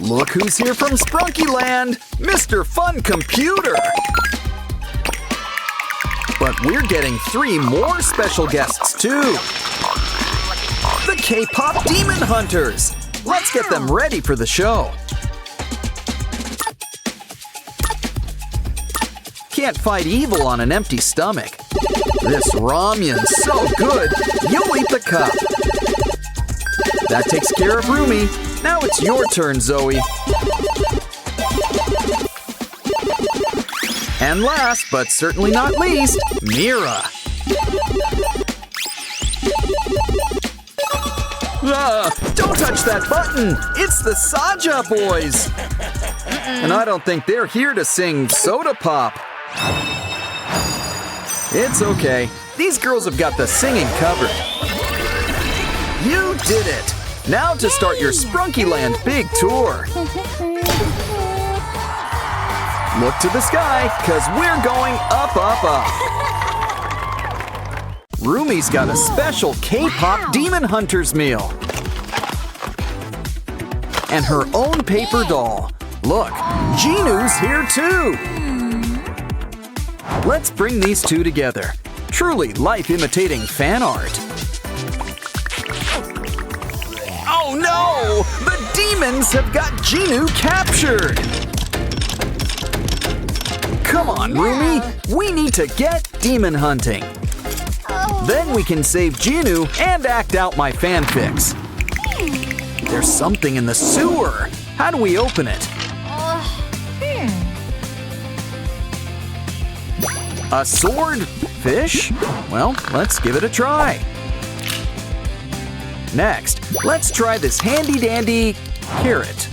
Look who's here from Sprunki Land, Mr. Fun Computer! But we're getting 3 more special guests too. The K-pop Demon Hunters! Let's get them ready for the show. Can't fight evil on an empty stomach. This ramyun's so good, you'll eat the cup. That takes care of Rumi. Now it's your turn, Zoe. And last, but certainly not least, Mira. Don't touch that button! It's the Saja boys! And I don't think they're here to sing Soda Pop. It's okay. These girls have got the singing covered. You did it! Now to start your Sprunki Land big tour. Look to the sky, cause we're going up, up, up. Rumi's got a special K-pop Demon Hunters meal. And her own paper doll. Look, Jinu's here too. Let's bring these two together. Truly life-imitating fan art. Oh no! The demons have got Jinu captured! Come on, Rumi! We need to get demon hunting. Then we can save Jinu and act out my fanfics. There's something in the sewer. How do we open it? A sword? Fish? Well, let's give it a try. Next, let's try this handy-dandy carrot.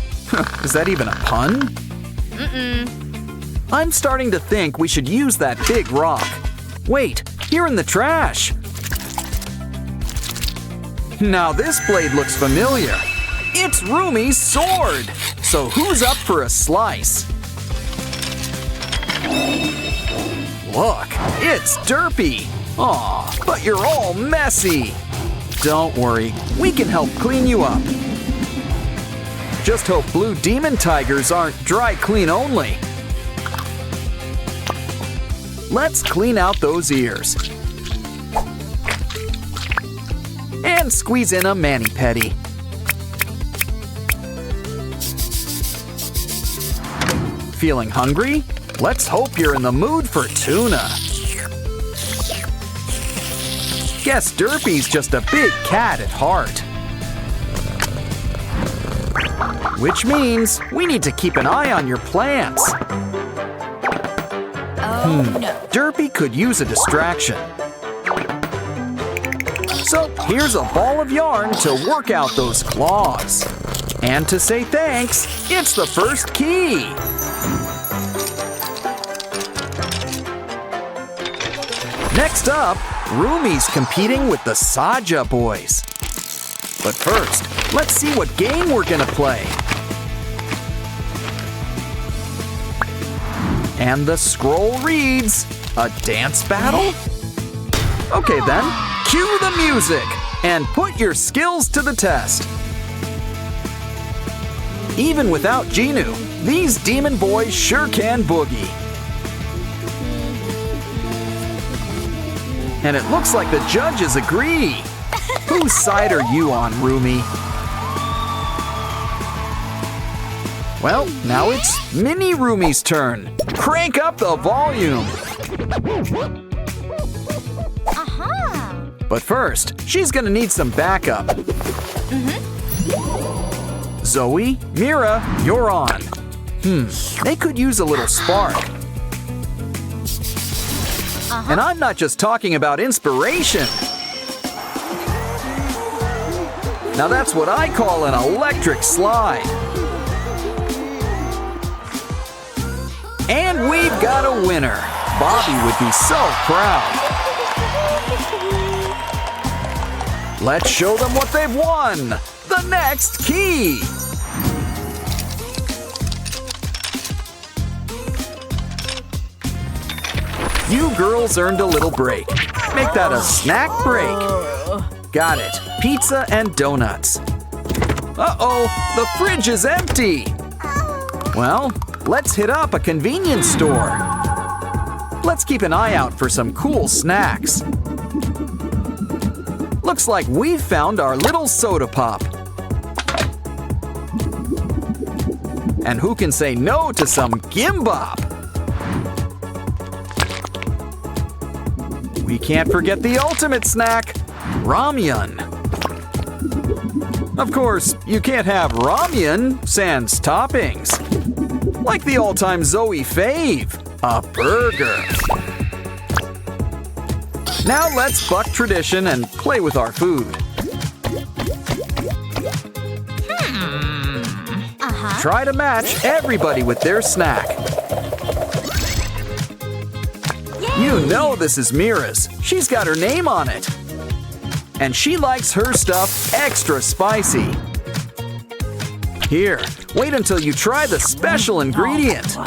Is that even a pun? I'm starting to think we should use that big rock. Wait, here in the trash. Now this blade looks familiar. It's Rumi's sword. So who's up for a slice? Look, it's Derpy. Aw, but you're all messy. Don't worry, we can help clean you up. Just hope blue demon tigers aren't dry clean only. Let's clean out those ears. And squeeze in a mani-pedi. Feeling hungry? Let's hope you're in the mood for tuna. Guess Derpy's just a big cat at heart. Which means we need to keep an eye on your plants. Oh, no. Derpy could use a distraction. So here's a ball of yarn to work out those claws. And to say thanks, it's the first key. Next up, Rumi's competing with the Saja boys. But first, let's see what game we're gonna play. And the scroll reads, a dance battle? Okay then, cue the music and put your skills to the test. Even without Jinu, these demon boys sure can boogie. And it looks like the judges agree. Whose side are you on, Rumi? Well, now it's Mini Rumi's turn. Crank up the volume. But first, she's gonna need some backup. Zoe, Mira, you're on. They could use a little spark. And I'm not just talking about inspiration. Now that's what I call an electric slide. And we've got a winner. Bobby would be so proud. Let's show them what they've won. The next key. You girls earned a little break. Make that a snack break. Got it. Pizza and donuts. Uh-oh, the fridge is empty. Well, let's hit up a convenience store. Let's keep an eye out for some cool snacks. Looks like we've found our little soda pop. And who can say no to some gimbap? We can't forget the ultimate snack, ramyun. Of course, you can't have ramyun sans toppings. Like the all-time Zoe fave, a burger. Now let's buck tradition and play with our food. Try to match everybody with their snack. You know this is Mira's. She's got her name on it. And she likes her stuff extra spicy. Here, wait until you try the special ingredient.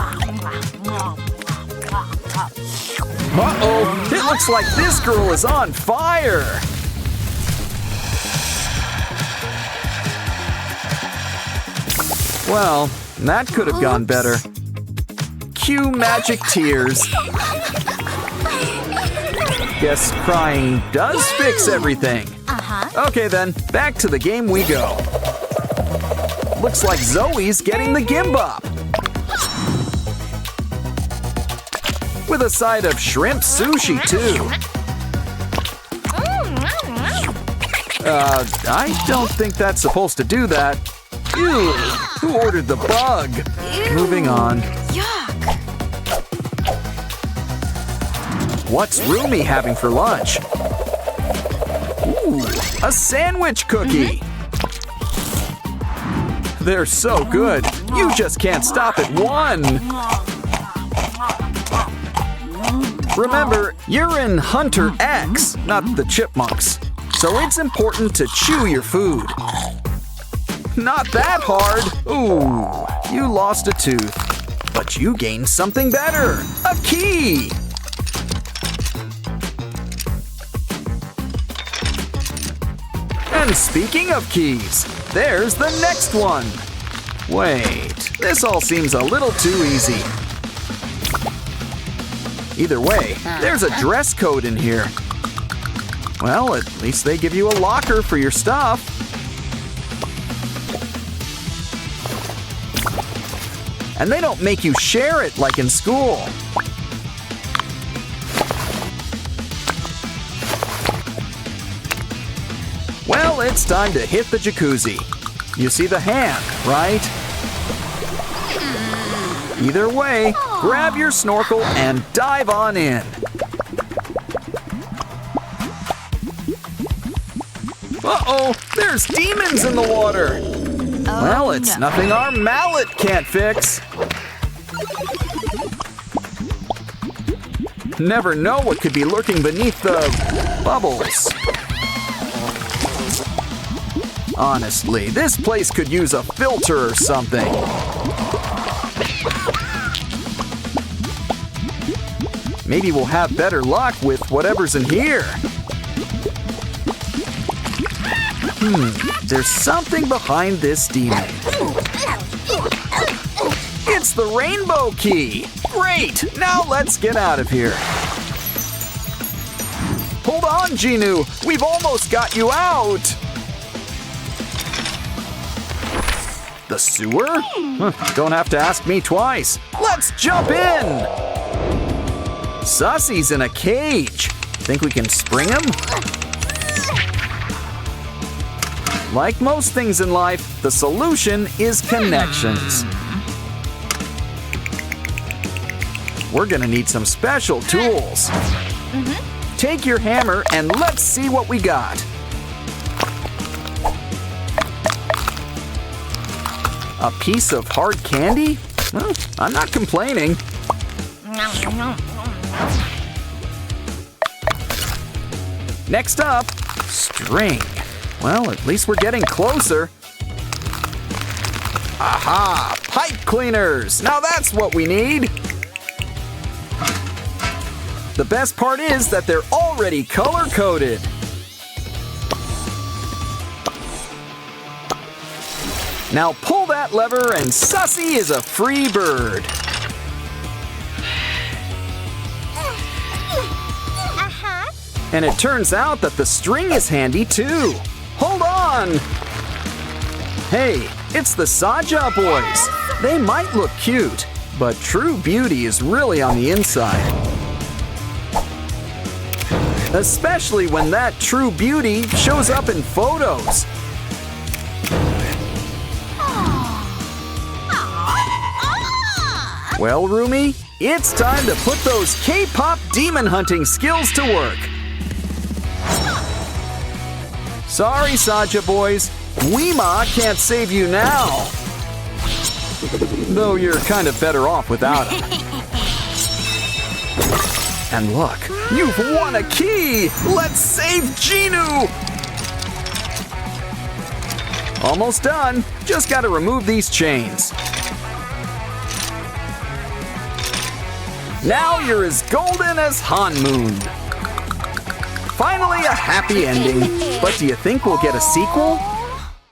Uh-oh, it looks like this girl is on fire. Well, that could have gone better. Cue magic tears. Guess crying does fix everything. Okay then, back to the game we go. Looks like Zoe's getting the gimbap. With a side of shrimp sushi too. I don't think that's supposed to do that. Ew, who ordered the bug? Moving on. What's Rumi having for lunch? Ooh, a sandwich cookie. They're so good, you just can't stop at one. Remember, you're in Hunter X, not the chipmunks. So it's important to chew your food. Not that hard. Ooh, you lost a tooth. But you gained something better, a key. And speaking of keys, there's the next one. Wait, this all seems a little too easy. Either way, there's a dress code in here. Well, at least they give you a locker for your stuff. And they don't make you share it like in school. Well, it's time to hit the jacuzzi. You see the hand, right? Either way, grab your snorkel and dive on in. Uh-oh, there's demons in the water. Well, it's nothing our mallet can't fix. Never know what could be lurking beneath the bubbles. Honestly, this place could use a filter or something. Maybe we'll have better luck with whatever's in here. There's something behind this demon. It's the rainbow key. Great, now let's get out of here. Hold on, Genu, we've almost got you out. The sewer? Don't have to ask me twice. Let's jump in. Sussy's in a cage. Think we can spring him? Like most things in life, the solution is connections. We're gonna need some special tools. Take your hammer and let's see what we got. A piece of hard candy? Well, I'm not complaining. Next up, string. Well, at least we're getting closer. Aha! Pipe cleaners! Now that's what we need! The best part is that they're already color-coded. Now pull that lever and Sussy is a free bird. And it turns out that the string is handy too. Hold on! Hey, it's the Saja boys. They might look cute, but true beauty is really on the inside. Especially when that true beauty shows up in photos. Well, Rumi, it's time to put those K-pop demon hunting skills to work. Sorry, Saja boys, Weema can't save you now. Though you're kind of better off without him. And look, you've won a key! Let's save Genu! Almost done. Just gotta remove these chains. Now you're as golden as Hanmoon. Finally a happy ending. But do you think we'll get a sequel?